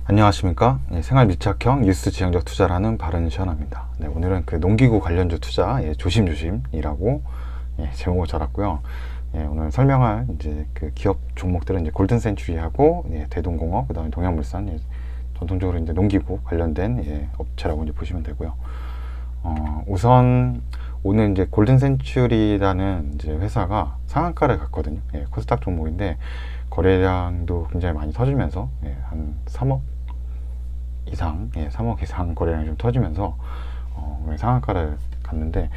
안녕하십니까? 생활 밀착형 뉴스 지향적 투자라는 바른 시현아입니다. 오늘은 그 농기구 관련주 투자 조심조심이라고 제목을 잡았고요. 오늘 설명할 이제 그 기업 종목들은 이제 골든 센츄리하고 대동공업, 그다음에 동양물산, 전통적으로 이제 농기구 관련된 업체라고 이제 보시면 되고요. 우선 오늘 이제 골든 센츄리라는 이제 회사가 상한가를 갔거든요. 코스닥 종목인데 거래량도 굉장히 많이 터지면서 한 3억 이상, 3억 이상 거래량이 좀 터지면서 상한가를 갔는데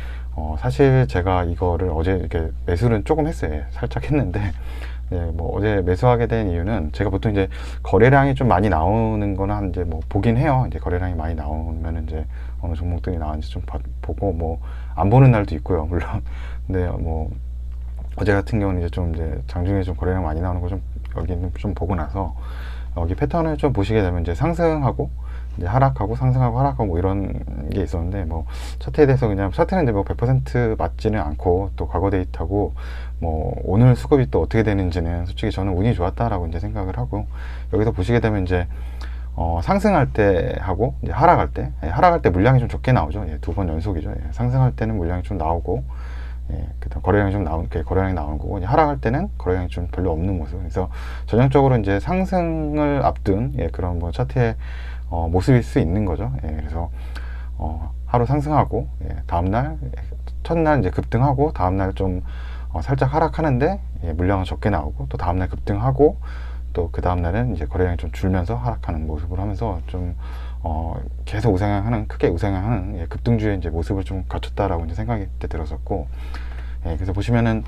사실 제가 이거를 어제 이렇게 매수를 조금 했어요. 살짝 했는데 뭐 어제 매수하게 된 이유는 제가 보통 이제 거래량이 좀 많이 나오는 거나 이제 뭐 보긴 해요. 이제 거래량이 많이 나오면 이제 어느 종목들이 나왔는지 좀 보고 뭐 안 보는 날도 있고요, 물론. 근데 뭐 어제 같은 경우는 이제 장중에 좀 거래량 많이 나오는 거 좀 여기는 좀 보고 나서 여기 패턴을 좀 보시게 되면 이제 상승하고 이제 하락하고 상승하고 하락하고 뭐 이런 게 있었는데, 뭐 차트에 대해서 그냥 차트는 이제 뭐 100% 맞지는 않고, 또 과거 데이터고 뭐 오늘 수급이 또 어떻게 되는지는 솔직히 저는 운이 좋았다라고 이제 생각을 하고, 여기서 보시게 되면 이제 상승할 때 하고 이제 하락할 때 물량이 좀 적게 나오죠. 두 번 연속이죠. 상승할 때는 물량이 좀 나오고, 그다음 거래량이 좀 거래량이 나오는 거고, 이제 하락할 때는 거래량이 좀 별로 없는 모습. 그래서 전형적으로 이제 상승을 앞둔 그런 뭐 차트의 모습일 수 있는 거죠. 그래서 하루 상승하고 다음날 첫날 이제 급등하고 다음날 좀 살짝 하락하는데 물량은 적게 나오고, 또 다음날 급등하고 또 그 다음날은 이제 거래량이 좀 줄면서 하락하는 모습을 하면서 좀 계속 크게 우상향하는 급등주의 이제 모습을 좀 갖췄다라고 이제 생각이 들었었고, 그래서 보시면은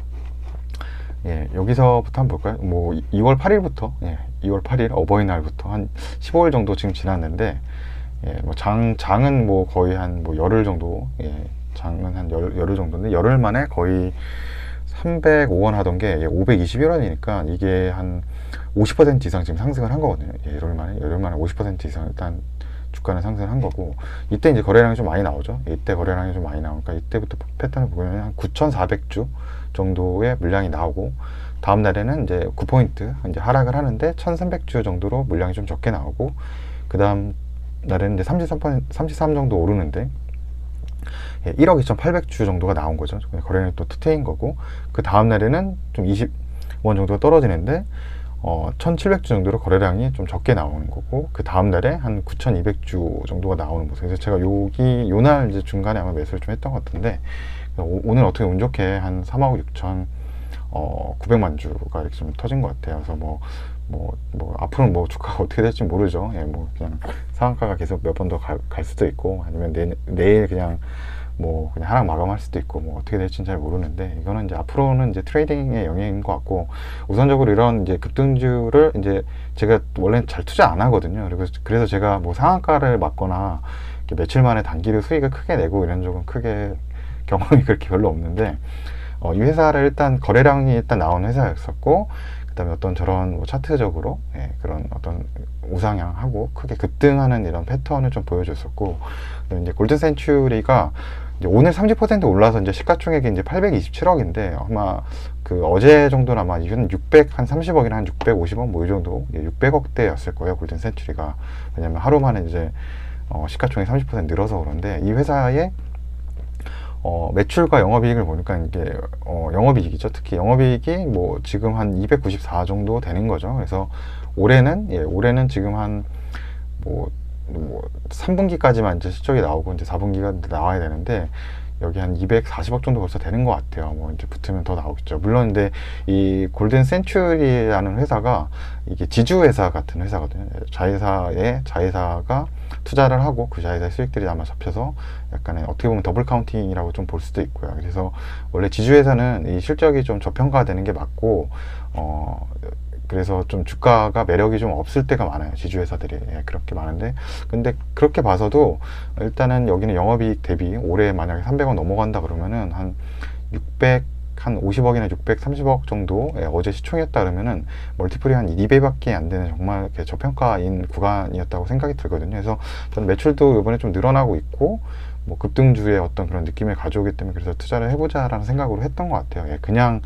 여기서부터 한번 볼까요? 뭐 2월 8일부터 2월 8일 어버이날부터 한 15일 정도 지금 지났는데, 뭐 장은 뭐 거의 한 뭐 열흘 정도, 장은 한 열흘 정도인데, 열흘 만에 거의 305원 하던 게 521원이니까 이게 한 50% 이상 지금 상승을 한 거거든요. 열흘 만에 50% 이상 일단 주가는 상승을 한 거고, 이때 이제 거래량이 좀 많이 나오죠. 이때 거래량이 좀 많이 나오니까 이때부터 패턴을 보면 한 9,400주 정도의 물량이 나오고, 다음 날에는 이제 9포인트 이제 하락을 하는데 1,300주 정도로 물량이 좀 적게 나오고, 그 다음 날에는 이제 33 정도 오르는데 1억 2,800주 정도가 나온 거죠. 거래량이 또 투트인 거고, 그 다음 날에는 좀 20원 정도가 떨어지는데 1,700주 정도로 거래량이 좀 적게 나오는 거고, 그 다음 날에 한 9,200주 정도가 나오는 모습. 그래서 제가 요날 이제 중간에 아마 매수를 좀 했던 것 같은데, 오늘 어떻게 운 좋게 한 3억 6천 900만 주가 이렇게 좀 터진 것 같아요. 그래서 뭐 앞으로는 뭐 주가가 어떻게 될지 모르죠. 뭐 그냥 상한가가 계속 몇 번 더 갈 수도 있고, 아니면 내일 그냥 하락 마감할 수도 있고, 뭐 어떻게 될지는 잘 모르는데, 이거는 이제 앞으로는 이제 트레이딩의 영역인 것 같고, 우선적으로 이런 이제 급등주를 이제 제가 원래는 잘 투자 안 하거든요. 그래서 제가 뭐 상한가를 맞거나 며칠 만에 단기로 수익을 크게 내고 이런 적은 크게 경험이 그렇게 별로 없는데, 이 회사를 일단 거래량이 일단 나온 회사였었고, 그다음에 어떤 저런 뭐 차트적으로 그런 어떤 우상향하고 크게 급등하는 이런 패턴을 좀 보여줬었고, 이제 골든 센츄리가 이제 오늘 30% 올라서 이제 시가총액이 이제 827억인데, 아마 그 어제 정도는 아마 이건 600한 30억이나 한 650억 뭐 이 정도, 600억대였을 거예요, 골든 센츄리가. 왜냐면 하루 만에 이제 시가총액 30% 늘어서 그런데, 이 회사의 매출과 영업이익을 보니까 이게 영업이익이죠. 특히 영업이익이 뭐 지금 한 294 정도 되는 거죠. 그래서 올해는 지금 한 뭐 3분기까지만 이제 실적이 나오고 이제 4분기가 나와야 되는데, 여기 한 240억 정도 벌써 되는 것 같아요. 뭐 이제 붙으면 더 나오겠죠. 물론 근데 이 골든 센츄리라는 회사가 이게 지주회사 같은 회사거든요. 자회사가 투자를 하고 그 자회사의 수익들이 아마 잡혀서 약간의 어떻게 보면 더블 카운팅이라고 좀 볼 수도 있고요. 그래서 원래 지주회사는 이 실적이 좀 저평가되는 게 맞고, 그래서 좀 주가가 매력이 좀 없을 때가 많아요, 지주회사들이. 그렇게 많은데, 근데 그렇게 봐서도 일단은 여기는 영업이익 대비 올해 만약에 300원 넘어간다 그러면은 한 50억이나 630억 정도 어제 시총이었다 그러면은 멀티플이 한 2배밖에 안 되는 정말 저평가인 구간이었다고 생각이 들거든요. 그래서 저는 매출도 이번에 좀 늘어나고 있고, 뭐 급등주의 어떤 그런 느낌을 가져오기 때문에 그래서 투자를 해보자라는 생각으로 했던 것 같아요. 그냥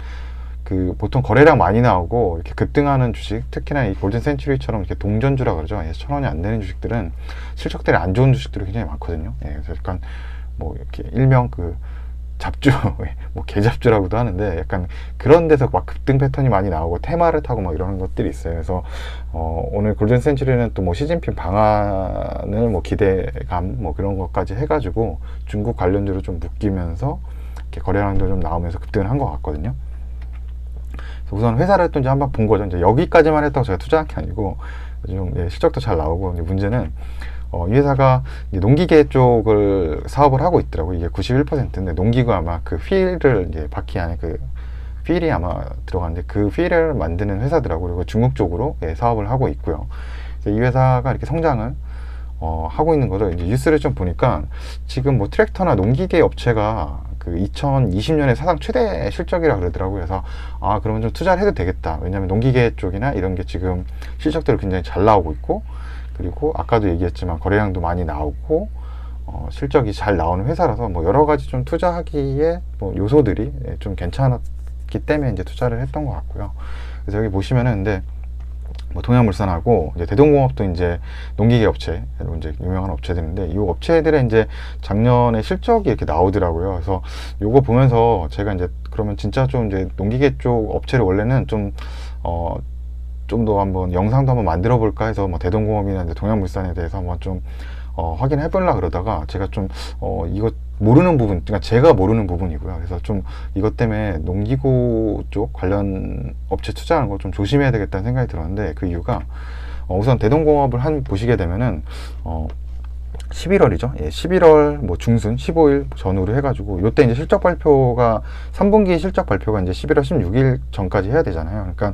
그 보통 거래량 많이 나오고 이렇게 급등하는 주식, 특히나 이 골든 센츄리처럼 이렇게 동전주라 그러죠. 1,000원이 안 되는 주식들은 실적들이 안 좋은 주식들이 굉장히 많거든요. 예, 그래서 약간 뭐 이렇게 일명 그 잡주, 뭐 개잡주라고도 하는데 약간 그런 데서 막 급등 패턴이 많이 나오고 테마를 타고 막 이러는 것들이 있어요. 그래서 오늘 골든 센츄리는 또 뭐 시진핑 방한을 뭐 기대감 뭐 그런 것까지 해가지고 중국 관련주로 좀 묶이면서 이렇게 거래량도 좀 나오면서 급등을 한 것 같거든요. 우선 회사를 또 이제 한번 본 거죠. 이제 여기까지만 했다고 제가 투자한 게 아니고 좀 실적도 잘 나오고, 이제 문제는 이 회사가 농기계 쪽을 사업을 하고 있더라고요. 이게 91%인데 농기구 아마 그 휠을 이제 바퀴 안에 그 휠이 아마 들어가는데 그 휠을 만드는 회사더라고요. 그리고 중국 쪽으로 사업을 하고 있고요. 그래서 이 회사가 이렇게 성장을 하고 있는 거죠. 이제 뉴스를 좀 보니까 지금 뭐 트랙터나 농기계 업체가 그 2020년에 사상 최대 실적이라 그러더라고요. 그래서 그러면 좀 투자를 해도 되겠다. 왜냐하면 농기계 쪽이나 이런 게 지금 실적들이 굉장히 잘 나오고 있고, 그리고 아까도 얘기했지만 거래량도 많이 나오고 실적이 잘 나오는 회사라서 뭐 여러 가지 좀 투자하기에 뭐 요소들이 좀 괜찮았기 때문에 이제 투자를 했던 것 같고요. 그래서 여기 보시면은 근데 뭐 동양물산하고 이제 대동공업도 이제 농기계 업체로 이제 유명한 업체들인데, 이 업체들의 이제 작년에 실적이 이렇게 나오더라고요. 그래서 요거 보면서 제가 이제 그러면 진짜 좀 이제 농기계 쪽 업체를 원래는 좀 더 한번 영상도 한번 만들어 볼까 해서 뭐 대동공업이나 이제 동양물산에 대해서 한번 좀 확인해 보려고 그러다가 제가 좀 이거 모르는 부분, 그러니까 제가 모르는 부분이고요. 그래서 좀 이것 때문에 농기구 쪽 관련 업체 투자하는 걸 좀 조심해야 되겠다는 생각이 들었는데, 그 이유가 우선 대동공업을 보시게 되면은 11월이죠. 예, 11월 뭐 중순 15일 전후로 해가지고 요때 이제 실적 발표가 3분기 실적 발표가 이제 11월 16일 전까지 해야 되잖아요. 그러니까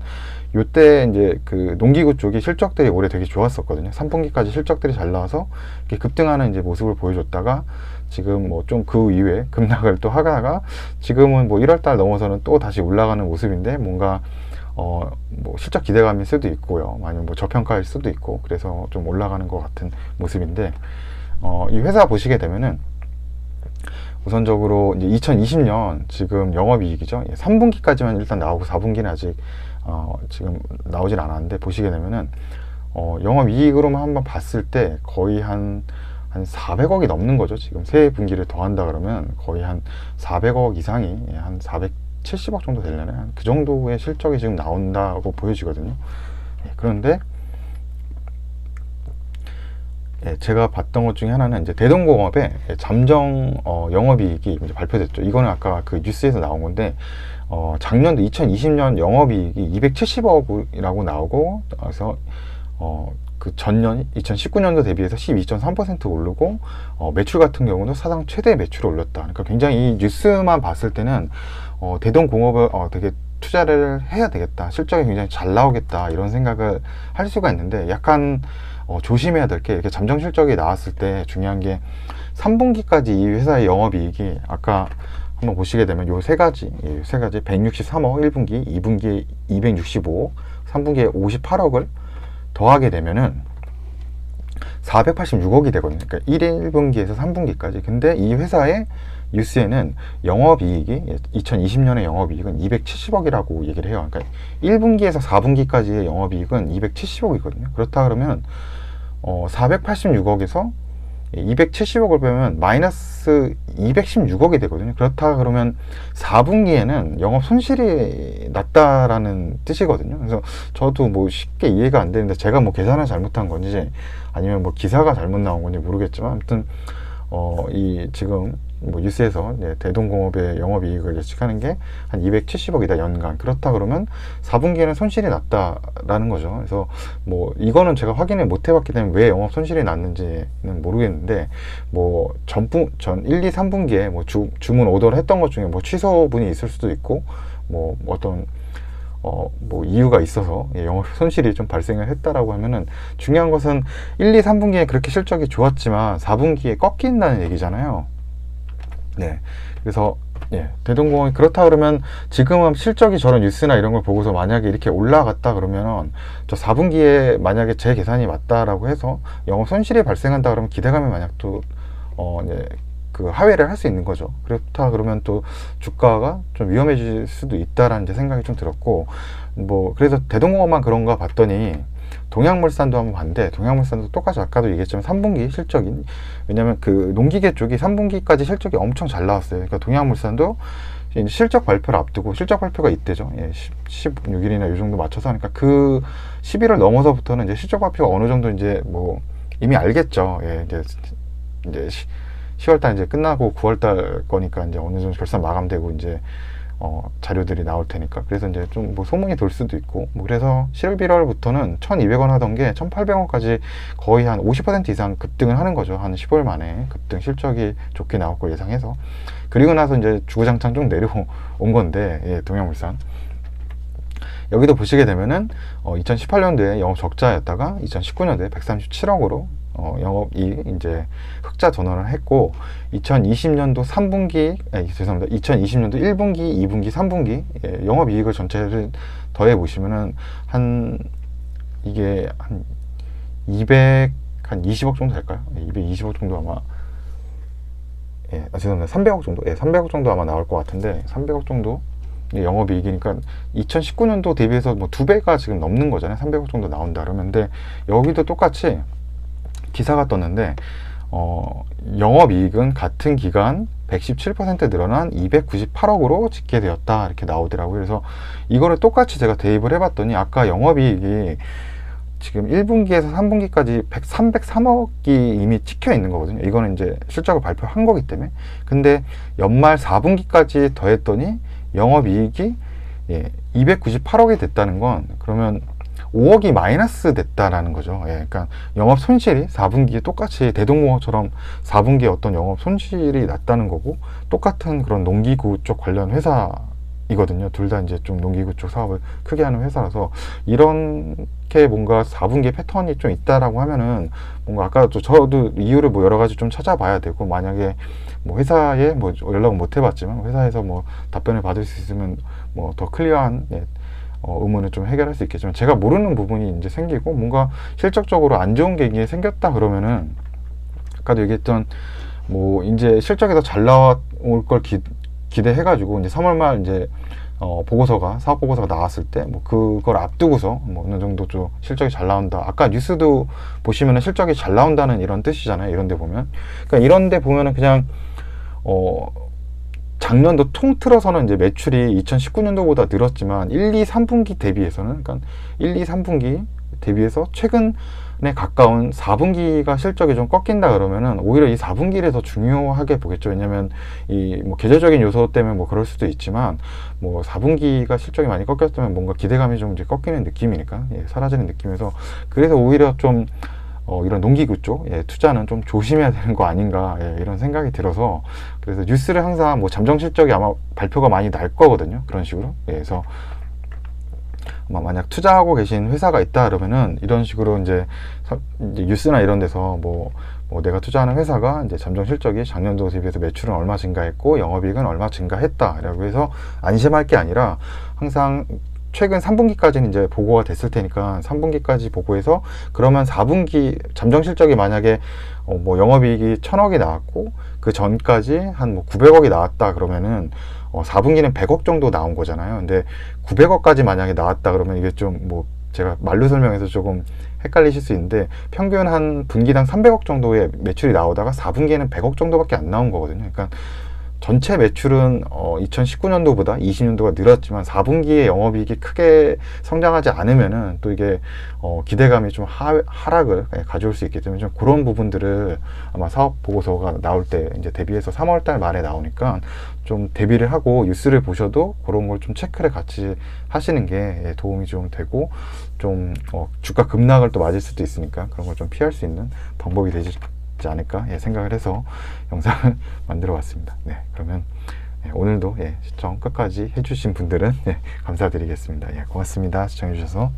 요때 이제 그 농기구 쪽이 실적들이 올해 되게 좋았었거든요. 3분기까지 실적들이 잘 나와서 이렇게 급등하는 이제 모습을 보여줬다가 지금 뭐 좀 그 이후에 급락을 또 하다가 지금은 뭐 1월달 넘어서는 또 다시 올라가는 모습인데, 뭔가 뭐 실적 기대감일 수도 있고요, 아니면 뭐 저평가일 수도 있고, 그래서 좀 올라가는 것 같은 모습인데, 이 회사 보시게 되면은 우선적으로 이제 2020년 지금 영업이익이죠. 3분기까지만 일단 나오고 4분기는 아직 지금 나오질 않았는데, 보시게 되면은 영업이익으로만 한번 봤을 때 거의 한 400억이 넘는 거죠. 지금 세 분기를 더한다 그러면 거의 한 400억 이상이, 한 470억 정도 되려나, 그 정도의 실적이 지금 나온다고 보여지거든요. 그런데 제가 봤던 것 중에 하나는 이제 대동공업의 잠정 영업이익이 이제 발표됐죠. 이거는 아까 그 뉴스에서 나온 건데, 작년도 2020년 영업이익이 270억이라고 나오고, 그래서 그 전년 2019년도 대비해서 12.3% 오르고, 매출 같은 경우도 사상 최대 매출을 올렸다. 그러니까 굉장히 이 뉴스만 봤을 때는 대동공업을 되게 투자를 해야 되겠다, 실적이 굉장히 잘 나오겠다, 이런 생각을 할 수가 있는데, 약간 조심해야 될 게, 이렇게 잠정 실적이 나왔을 때 중요한 게 3분기까지 이 회사의 영업이익이 아까 한번 보시게 되면 요 세 가지 163억 1분기, 2분기에 265억, 3분기에 58억을 더하게 되면은 486억이 되거든요. 그러니까 1분기에서 3분기까지. 근데 이 회사의 뉴스에는 영업이익이 2020년의 영업이익은 270억이라고 얘기를 해요. 그러니까 1분기에서 4분기까지의 영업이익은 270억이거든요. 그렇다 그러면 486억에서 270억을 빼면 마이너스 216억이 되거든요. 그렇다 그러면 4분기에는 영업 손실이 났다라는 뜻이거든요. 그래서 저도 뭐 쉽게 이해가 안 되는데, 제가 뭐 계산을 잘못한 건지 아니면 뭐 기사가 잘못 나온 건지 모르겠지만, 아무튼 이 지금 뭐 뉴스에서 대동공업의 영업이익을 예측하는 게 한 270억이다 연간. 그렇다 그러면 4분기에는 손실이 났다라는 거죠. 그래서 뭐 이거는 제가 확인을 못 해봤기 때문에 왜 영업 손실이 났는지는 모르겠는데, 뭐 전 1, 2, 3분기에 뭐 주문 오더를 했던 것 중에 뭐 취소분이 있을 수도 있고, 뭐 어떤 뭐 이유가 있어서 영업 손실이 좀 발생을 했다라고 하면은, 중요한 것은 1, 2, 3분기에 그렇게 실적이 좋았지만 4분기에 꺾인다는 얘기잖아요. 네. 그래서 대동공업이 그렇다 그러면 지금은 실적이 저런 뉴스나 이런 걸 보고서 만약에 이렇게 올라갔다 그러면은, 저 4분기에 만약에 제 계산이 맞다라고 해서 영업 손실이 발생한다 그러면 기대감이 만약 또 그 그 하회를 할 수 있는 거죠. 그렇다 그러면 또 주가가 좀 위험해질 수도 있다라는 제 생각이 좀 들었고, 뭐 그래서 대동공업만 그런가 봤더니 동양물산도 한번 봤는데, 동양물산도 똑같이 아까도 얘기했지만 3분기 실적이, 왜냐면 그 농기계 쪽이 3분기까지 실적이 엄청 잘 나왔어요. 그러니까 동양물산도 이제 실적 발표를 앞두고, 실적 발표가 이때죠. 예, 16일이나 이 정도 맞춰서 하니까 그 11월 넘어서부터는 이제 실적 발표가 어느 정도 이제 뭐 이미 알겠죠. 예, 이제 10월달 이제 끝나고 9월달 거니까 이제 어느 정도 결산 마감되고 이제 자료들이 나올 테니까. 그래서 이제 좀 뭐 소문이 돌 수도 있고, 뭐 그래서 11월부터는 1,200원 하던 게 1,800원까지 거의 한 50% 이상 급등을 하는 거죠. 한 15일 만에 급등, 실적이 좋게 나올 걸 예상해서. 그리고 나서 이제 주구장창 좀 내려온 건데, 예, 동양물산. 여기도 보시게 되면은 2018년도에 영업 적자였다가 2019년도에 137억으로 영업이익 이제 흑자 전환을 했고, 2020년도 3분기, 죄송합니다. 2020년도 1분기, 2분기, 3분기 예, 영업이익을 전체를 더해 보시면은 이게 한 220억 정도 될까요? 220억 정도 아마, 예, 죄송합니다. 300억 정도, 예, 300억 정도 아마 나올 것 같은데, 300억 정도 영업이익이니까 2019년도 대비해서 뭐 2배가 지금 넘는 거잖아요. 300억 정도 나온다 그러면. 근데 여기도 똑같이 기사가 떴는데 영업이익은 같은 기간 117% 늘어난 298억으로 집계되었다 이렇게 나오더라고요. 그래서 이거를 똑같이 제가 대입을 해봤더니 아까 영업이익이 지금 1분기에서 3분기까지 303억이 이미 찍혀 있는 거거든요. 이거는 이제 실적을 발표한 거기 때문에. 근데 연말 4분기까지 더했더니 영업이익이 298억이 됐다는 건, 그러면 5억이 마이너스 됐다라는 거죠. 예, 그러니까 영업 손실이 4분기에 똑같이 대동공업처럼 4분기에 어떤 영업 손실이 났다는 거고, 똑같은 그런 농기구 쪽 관련 회사이거든요. 둘 다 이제 좀 농기구 쪽 사업을 크게 하는 회사라서, 이렇게 뭔가 4분기 패턴이 좀 있다라고 하면은, 뭔가 아까 저도 이유를 뭐 여러 가지 좀 찾아봐야 되고, 만약에 뭐 회사에 뭐 연락은 못 해봤지만 회사에서 뭐 답변을 받을 수 있으면 뭐 더 클리어한 의문을 좀 해결할 수 있겠지만, 제가 모르는 부분이 이제 생기고 뭔가 실적적으로 안 좋은 게 이게 생겼다 그러면은, 아까도 얘기했던 뭐 이제 실적이 더 잘 나올 걸 기대해가지고 이제 3월 말 이제 보고서가, 사업 보고서가 나왔을 때 뭐 그걸 앞두고서 뭐 어느 정도 좀 실적이 잘 나온다. 아까 뉴스도 보시면은 실적이 잘 나온다는 이런 뜻이잖아요. 이런 데 보면. 그러니까 이런 데 보면은 그냥 작년도 통틀어서는 이제 매출이 2019년도보다 늘었지만 1, 2, 3분기 대비해서는, 그러니까 1, 2, 3분기 대비해서 최근에 가까운 4분기가 실적이 좀 꺾인다 그러면은 오히려 이 4분기를 더 중요하게 보겠죠. 왜냐면 이 뭐 계절적인 요소 때문에 뭐 그럴 수도 있지만, 뭐 4분기가 실적이 많이 꺾였다면 뭔가 기대감이 좀 이제 꺾이는 느낌이니까, 예, 사라지는 느낌에서, 그래서 오히려 좀 이런 농기구 쪽 투자는 좀 조심해야 되는 거 아닌가, 이런 생각이 들어서, 그래서 뉴스를 항상 뭐 잠정 실적이 아마 발표가 많이 날 거거든요. 그런 식으로. 그래서 만약 투자하고 계신 회사가 있다 그러면은 이런 식으로 이제 뉴스나 이런 데서 뭐 내가 투자하는 회사가 이제 잠정 실적이 작년도 대비해서 매출은 얼마 증가했고 영업이익은 얼마 증가했다라고 해서 안심할 게 아니라, 항상 최근 3분기까지는 이제 보고가 됐을 테니까 3분기까지 보고해서, 그러면 4분기 잠정 실적이 만약에 뭐 영업이익이 1,000억이 나왔고 그 전까지 한 뭐 900억이 나왔다 그러면은 4분기는 100억 정도 나온 거잖아요. 근데 900억까지 만약에 나왔다 그러면 이게 좀 뭐 제가 말로 설명해서 조금 헷갈리실 수 있는데, 평균 한 분기당 300억 정도의 매출이 나오다가 4분기에는 100억 정도밖에 안 나온 거거든요. 그러니까 전체 매출은 2019년도보다 20년도가 늘었지만 4분기에 영업이익이 크게 성장하지 않으면은 또 이게 기대감이 좀 하락을 가져올 수 있기 때문에, 좀 그런 부분들을 아마 사업 보고서가 나올 때 이제 대비해서 3월달 말에 나오니까 좀 대비를 하고 뉴스를 보셔도 그런 걸 좀 체크를 같이 하시는 게 도움이 좀 되고, 좀 주가 급락을 또 맞을 수도 있으니까 그런 걸 좀 피할 수 있는 방법이 되지 않을까 생각을 해서 영상을 만들어 봤습니다. 네, 그러면 오늘도 시청 끝까지 해주신 분들은 감사드리겠습니다. 고맙습니다. 시청해 주셔서.